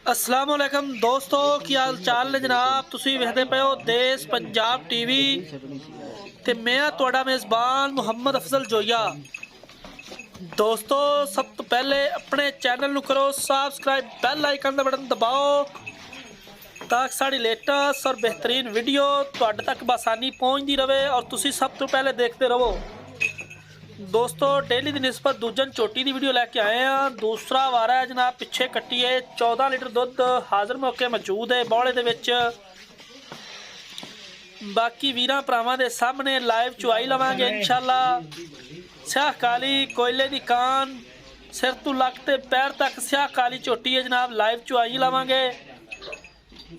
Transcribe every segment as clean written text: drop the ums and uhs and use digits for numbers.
अस्सलाम वालेकुम दोस्तों, की हाल चाल ने जनाब। तुसी वेखदे पे हो देश पंजाब टीवी ते मैं तुहाडा मेज़बान मुहम्मद अफजल जोया। दोस्तों, सब तो पहले अपने चैनल नू करो सबसक्राइब, बैल आइकन दा बटन दबाओ ताकि साड़ी लेटेस्ट और बेहतरीन वीडियो तुहाडे तक बसानी पहुँचती रहे और तुसी सब तो पहले देखते रहो। दोस्तों, डेली की निस्बत दूजन चोटी की वीडियो लैके आए हैं। दूसरा वारा है जनाब, पिछे कट्टी है 14 लीटर दुध हाजिर मौके मौजूद है बौले दे विच। बाकी वीरां भरावां दे सामने लाइव चुआई लवांगे इंशाल्लाह। स्याह काली कोयले दी कान, सिर तो लक ते पैर तक स्याह काली चोटी है जनाब, लाइव चुआई लवांगे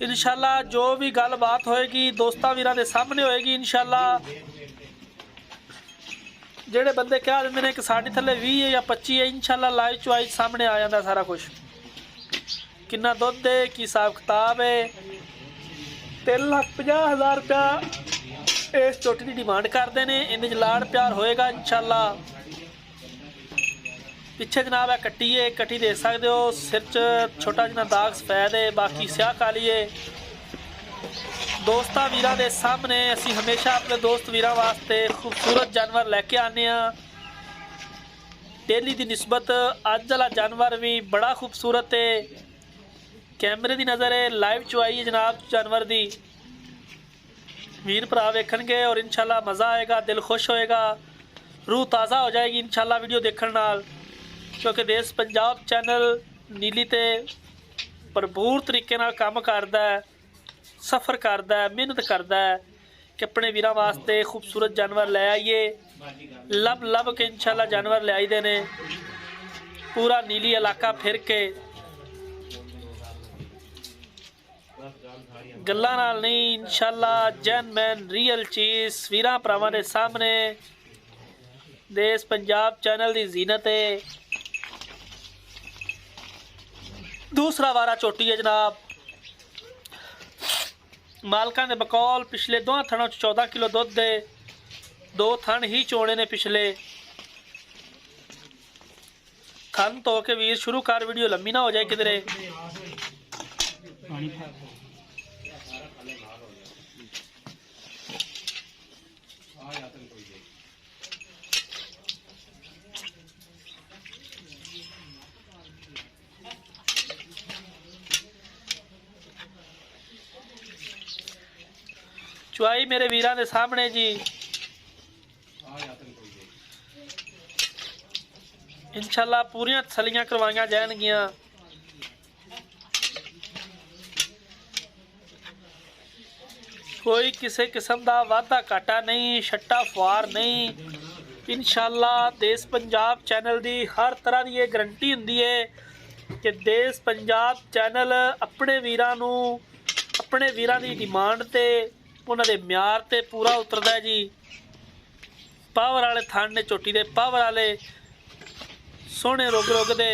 इंशाल्लाह। जो भी गलबात होएगी दोस्तां वीरां दे सामने होएगी इंशाल्लाह। ਜਿਹੜੇ ਬੰਦੇ ਕਹਿ ਦਿੰਦੇ ਨੇ ਕਿ ਸਾਡੀ ਥੱਲੇ 20 ਹੈ ਜਾਂ 25 ਹੈ, ਇਨਸ਼ਾਅੱਲਾ ਲਾਈਵ ਚੁਆਈ ਸਾਹਮਣੇ ਆ ਜਾਂਦਾ ਸਾਰਾ ਕੁਝ। ਕਿੰਨਾ ਦੁੱਧ ਹੈ, ਕੀ ਹਿਸਾਬ ਕਿਤਾਬ ਹੈ। 3,50,000 ਰੁਪਇਆ ਇਸ ਚੋਟੀ ਦੀ ਡਿਮਾਂਡ ਕਰਦੇ ਨੇ। ਇਹਦੇ 'ਚ ਲਾੜ ਪਿਆਰ ਹੋਏਗਾ ਇਨਸ਼ਾਅੱਲਾ। ਪਿੱਛੇ ਜਨਾਬ ਹੈ ਕੱਟੀ ਹੈ, ਕੱਟੀ ਦੇਖ ਸਕਦੇ ਹੋ। ਸਿਰ 'ਚ ਛੋਟਾ ਜਿਹਾ ਦਾਗ ਸਫੈਦ ਹੈ, ਬਾਕੀ ਸਿਆਹ ਕਾਲੀ ਹੈ। दोस्तों वीरां दे सामने असी हमेशा अपने दोस्त वीरां वास्ते खूबसूरत जानवर लैके आने। डेली की निस्बत अज वाला जानवर भी बड़ा खूबसूरत है। कैमरे की नज़र है, लाइव चुआई है जनाब जानवर की। वीर भरा वेखणगे और इंशाल्लाह मज़ा आएगा, दिल खुश होएगा, रूह ताज़ा हो जाएगी इंशाल्लाह वीडियो देखने नाल। क्योंकि देश पंजाब चैनल नीली ते भरपूर तरीके नाल काम करदा है, सफ़र करता है, मेहनत करता है कि अपने वीरां वास्ते खूबसूरत जानवर ले आइए। लब लब के इंशाल्लाह जानवर ले आई देने। पूरा नीली इलाका फिर के गल्लां नाल नहीं इंशाल्लाह जैन मैन रियल चीज़ वीरां भरावां दे सामने। देश पंजाब चैनल की जीनत है। दूसरा वारा चोटी है जनाब, मालकां दे बकौल पिछले दो थणों 14 किलो दुध दे दो थण ही चोने ने। पिछले थन तो के वीर शुरू कर, वीडियो लंबी ना हो जाए किधरे। चुआई मेरे वीरां दे सामने जी। इंशाल्लाह पूरियां तसलियां करवाइयां जाएंगियां। कोई किसी किस्म का वाधा घाटा नहीं, छट्टा फुआर नहीं। इंशाल्लाह देश पंजाब चैनल की हर तरह की ये गारंटी हुंदी है कि देश पंजाब चैनल अपने वीरां नूं, अपने वीरां की डिमांड ते उन्होंने म्यार ते पूरा उतरदा है जी। पावर वाले थान ने चोटी दे, पावर वाले सोहने रुग रुग दे।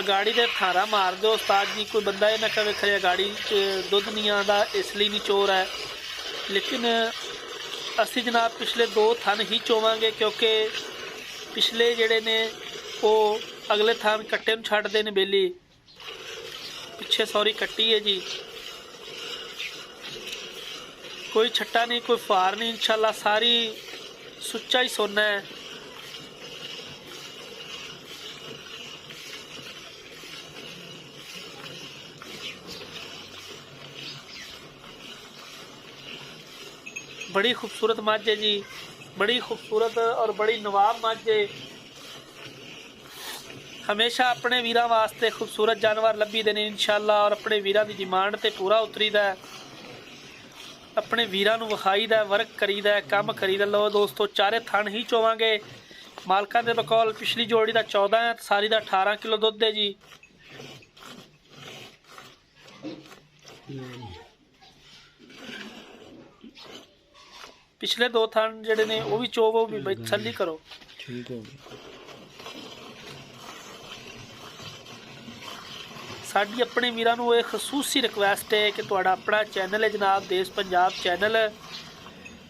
गाड़ी दे थारा मार दो उस्ताद जी, कोई बंदा ये ना कहे खरे गाड़ी दुध नहीं आता इसलिए नहीं चोर है। लेकिन असी जनाब पिछले दो थन ही चोवांगे क्योंकि पिछले जेड़े ने वो अगले थन कट्टे नूं छड्डदे ने बेली। पिछे सॉरी कट्टी है जी, कोई छट्टा नहीं, कोई फार नहीं। इंशाल्लाह सारी सुच्चा ही सोना है। बड़ी खूबसूरत मझ है जी, बड़ी खूबसूरत और बड़ी नवाब मझ है। हमेशा अपने वीरां वास्ते खूबसूरत जानवर लभी देने इंशाल्लाह और अपने वीरां की डिमांड ते पूरा उतरीदा है। अपने वीरां नूं विखाईदा, वर्क करीदा, काम करीदा। लो दोस्तों, चारे थन ही चोवांगे। मालकां दे बकौल पिछली जोड़ी का 14 है, सारी का 18 किलो दुध है जी। पिछले दो थन जेडे ने वो भी चोवो भी भाई तसल्ली करो। ठीक है। साडी अपने वीरां नूं इह खसूसी रिक्वेस्ट है कि तुहाडा अपना चैनल है जनाब देश पंजाब चैनल,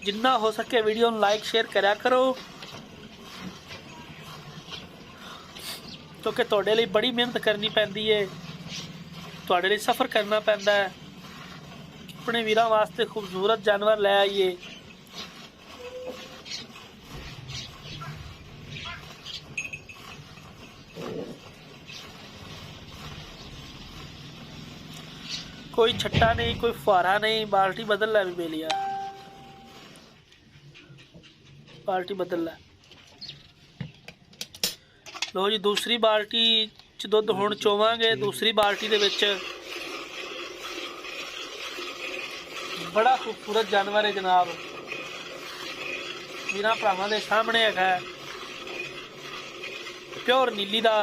जिन्ना हो सके वीडियो नूं लाइक शेयर करा करो, क्योंकि तुहाडे लई बड़ी मेहनत करनी पैंदी है, तुहाडे लई सफ़र करना पैंदा है। अपने वीरां वास्ते खूबसूरत जानवर लै आइए। कोई छट्टा नहीं, कोई फुहारा नहीं, बाल्टी बदल लै भी बेलिया, बाल्टी बदल लै। लो जी दूसरी बाल्टी च दुध हुण चोवांगे। दूसरी बाल्टी दे विच बड़ा खूबसूरत जानवर है जनाब, वीरां भरावां दे सामने है, प्योर नीली दा।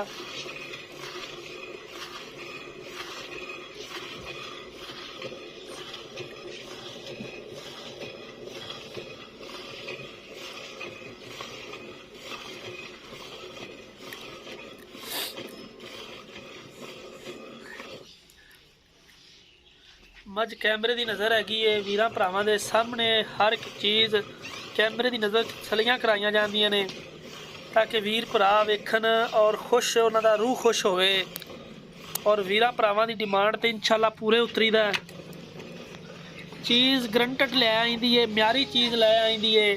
मझ कैमरे की नज़र हैगी है, वीरां भरावां दे सामने हर एक चीज़ कैमरे की नज़र सलियां कराइयां जांदियां ने, ताकि वीर भरा वेखन और खुश, उन्हां दा रूह खुश होवे। और वीरां भरावां दी डिमांड ते इंशाअल्लाह पूरे उतरीदा है। चीज़ गरंटड लै आईंदी है, म्यारी चीज़ लै आईंदी है,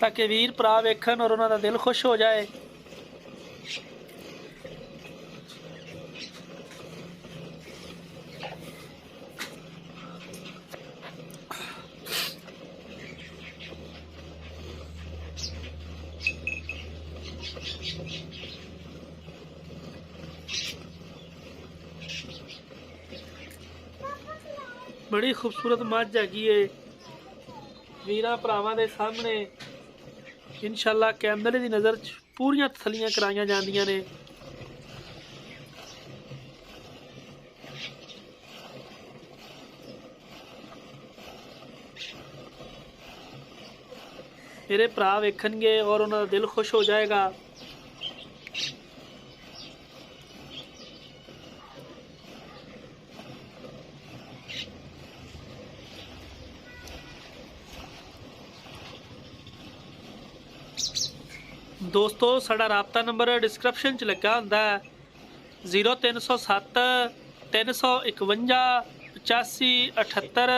ताकि वीर भरा वेखन और उन्हां दा दिल खुश हो जाए। बड़ी खूबसूरत मझ हैगी है, वीरां भरावां दे सामने इंशाअल्लाह कैमरे की नज़र पूरियां तसलियां कराइयां जांदियां ने। मेरे भरा वेखणगे और उन्हां दा दिल खुश हो जाएगा। दोस्तों साडा राबता नंबर डिस्क्रिप्शन च लगा हुंदा है 0307 351 8578।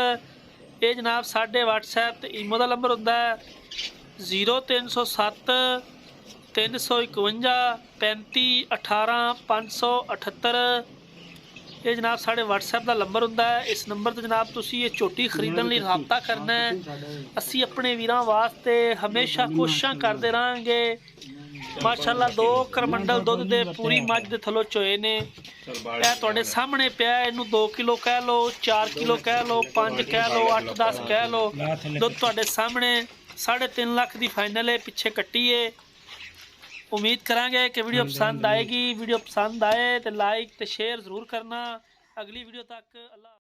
ये जनाब साढ़े WhatsApp ते ईमो का नंबर हुंदा है 0307 351 35 18 578। ये जनाब साढ़े WhatsApp का नंबर हुंदा है। इस नंबर पर जनाब तुसी ये झोटी खरीदण लई राबता करना है। असी अपने वीरां वास्ते हमेशा कोशिशां करते रहांगे। माशाअल्लाह 2 करमंडल दुध दे पूरी मझ दे थल्लों चोए ने। यह तुहाडे सामने पिया, इनू 2 किलो कह लो, 4 किलो कह लो, 5 कह लो, 8-10 कह लो, दुध तुहाडे सामने 3.5 लाख की फाइनल है, पिछे कट्टी है। उम्मीद करांगे कि वीडियो पसंद आएगी। वीडियो पसंद आए तो लाइक तो शेयर जरूर करना। अगली वीडियो तक अल्लाह।